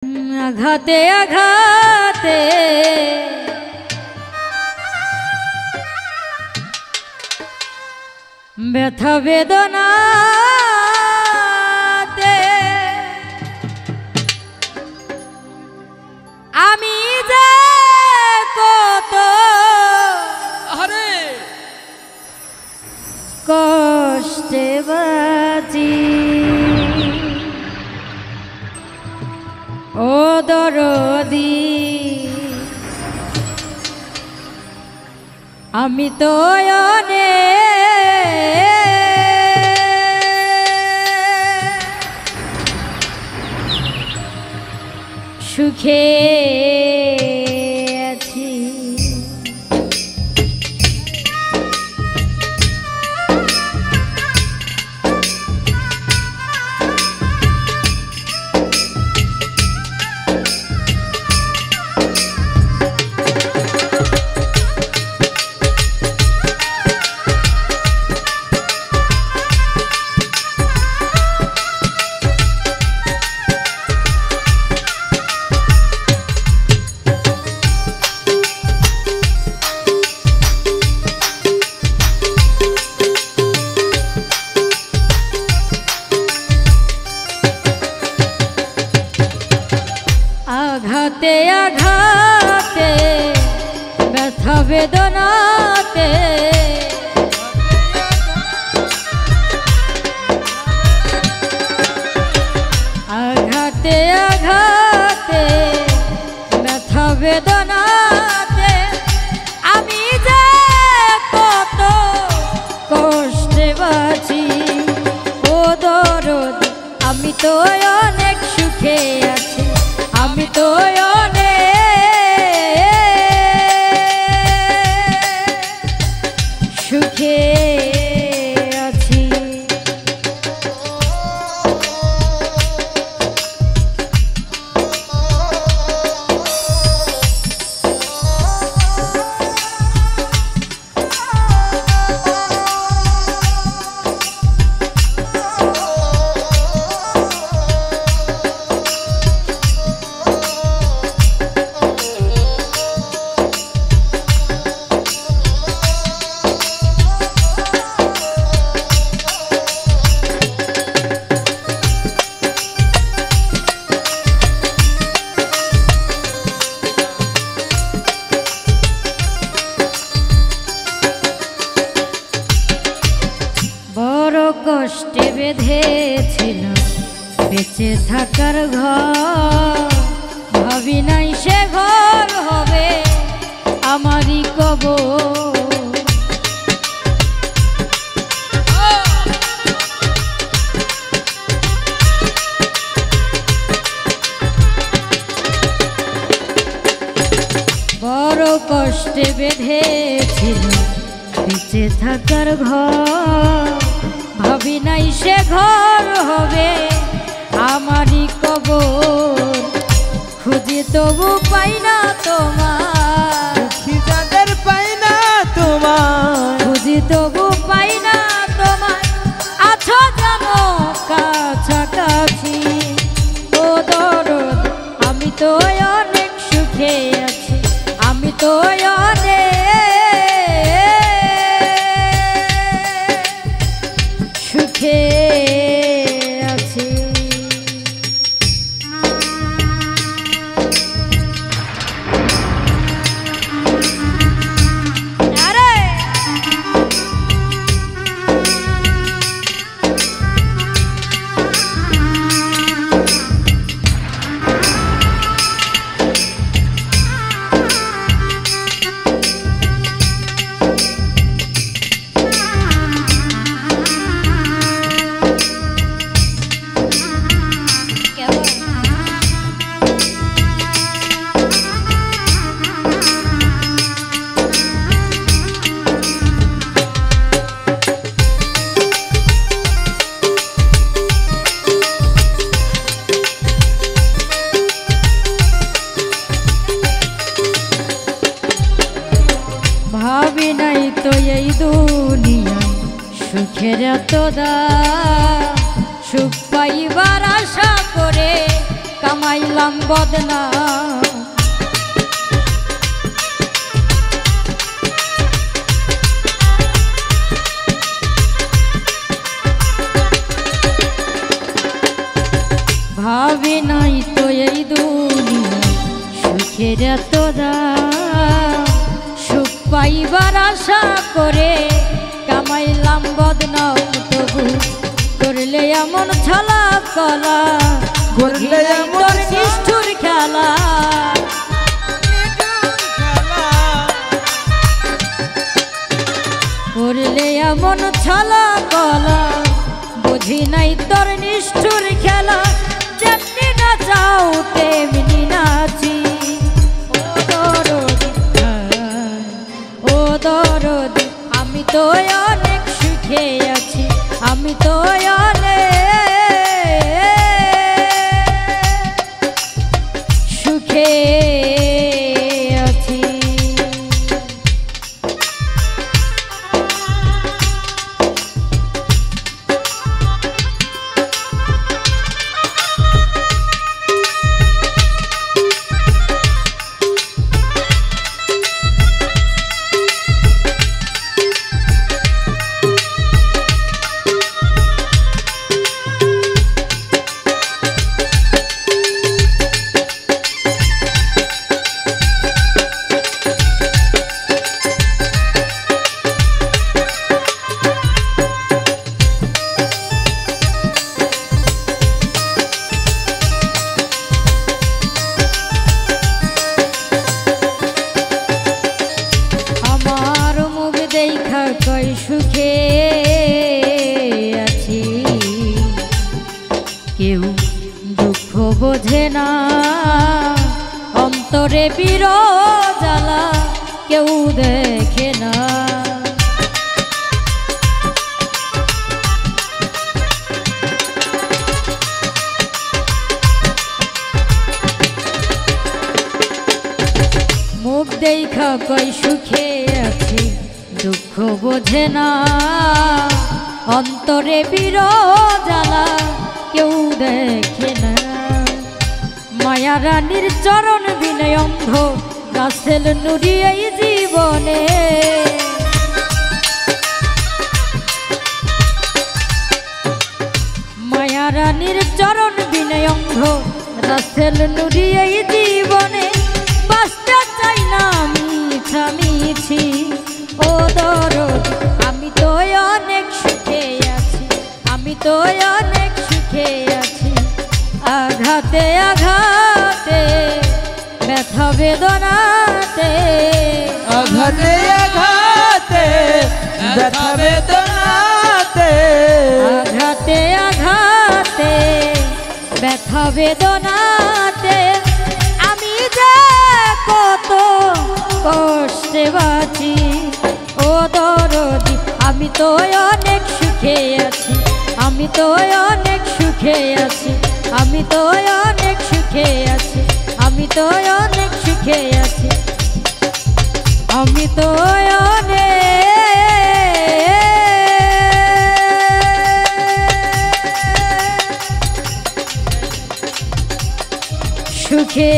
আঘাতে আঘাতে ব্যথা বেদনাতে আমি যে কত কষ্টে বাঁচি ও দরদি আমি তো সুখে আছি। আঘাতে আঘাতে ব্যথা বেদনাতে আঘাতে আঘাতে ব্যথা বেদনাতে আমি যে কত কষ্টে বাঁচি ও দরদ আমি তো অনেক সুখে আছি। আমি তো সুখে আছি। কষ্টে বেঁধেছিল বেঁচে থাকার ঘর, ভাবি নাই সে ঘর হবে আমারই কবর। বড় কষ্টে বেঁধেছিল বেঁচে থাকার ঘর, ভাবি নাই সে ঘর হবে আমারই কবর। খুঁজি তবু পাই না তোমার, যাদের পাই না তোমার, খুঁজি তবু পাই না তোমার, আছো জানো কাছাকাছি ও দরদ আমি তো অনেক সুখে আছি। আমি তো সুখে আছি। ভাবি নাই তো এই দুনিয়ায় সুখের এত দাম, সুখ পাইবার আশা করে কামাইলাম বদনাম। ভাবি নাই তো এই দুনিয়া সুখের এত দাম, সুখ পাইবার আশা করে কামাইলাম বদনাম। তবু করলে এমন ছলা কলা, করলে এমন তোর নিষ্ঠুর খেলা। করলে এমন ছলা কলা, বুঝি নাই তোর নিষ্ঠুর খেলা। যেমনি না চাও তেমনি নাচি। ও দরদি আমি তো অনেক সুখে আছি, আমি তো অনেক সুখে আছি। কই সুখে আছি, কেউ দুঃখ বোঝে না। অন্তরে বিরহ জ্বালা কেউ দেখে না। মুখ দেখা কই সুখে আছি, দুঃখ বোঝে না। অন্তরে বিরহ জ্বালা কেউ দেখে না। মায়া রানীর চরণ বিনয় অন্ধ গাছেল নুরি এই জীবনে। মায়া রানীর চরণ বিনয় অন্ধ গাছেল নুরি এই জীবনে। বাঁচতে চাই না মিছামিছি। ও দরদ আমি তো অনেক সুখে আছি, আমি তো অনেক সুখে আছি। আঘাতে আঘাতে ব্যথা বেদনাতে, আঘাতে আঘাতে ব্যথা বেদনাতে, আঘাতে আঘাতে ব্যথা বেদনাতে। আমি যে কত কষ্টে বাঁচি। ও দরদি আমি তো অনেক সুখে আছি, আমি তো অনেক সুখে আছি, আমি তো অনেক সুখে আছি, আমি তো অনেক সুখে আছি, আমি তো অনেক সুখে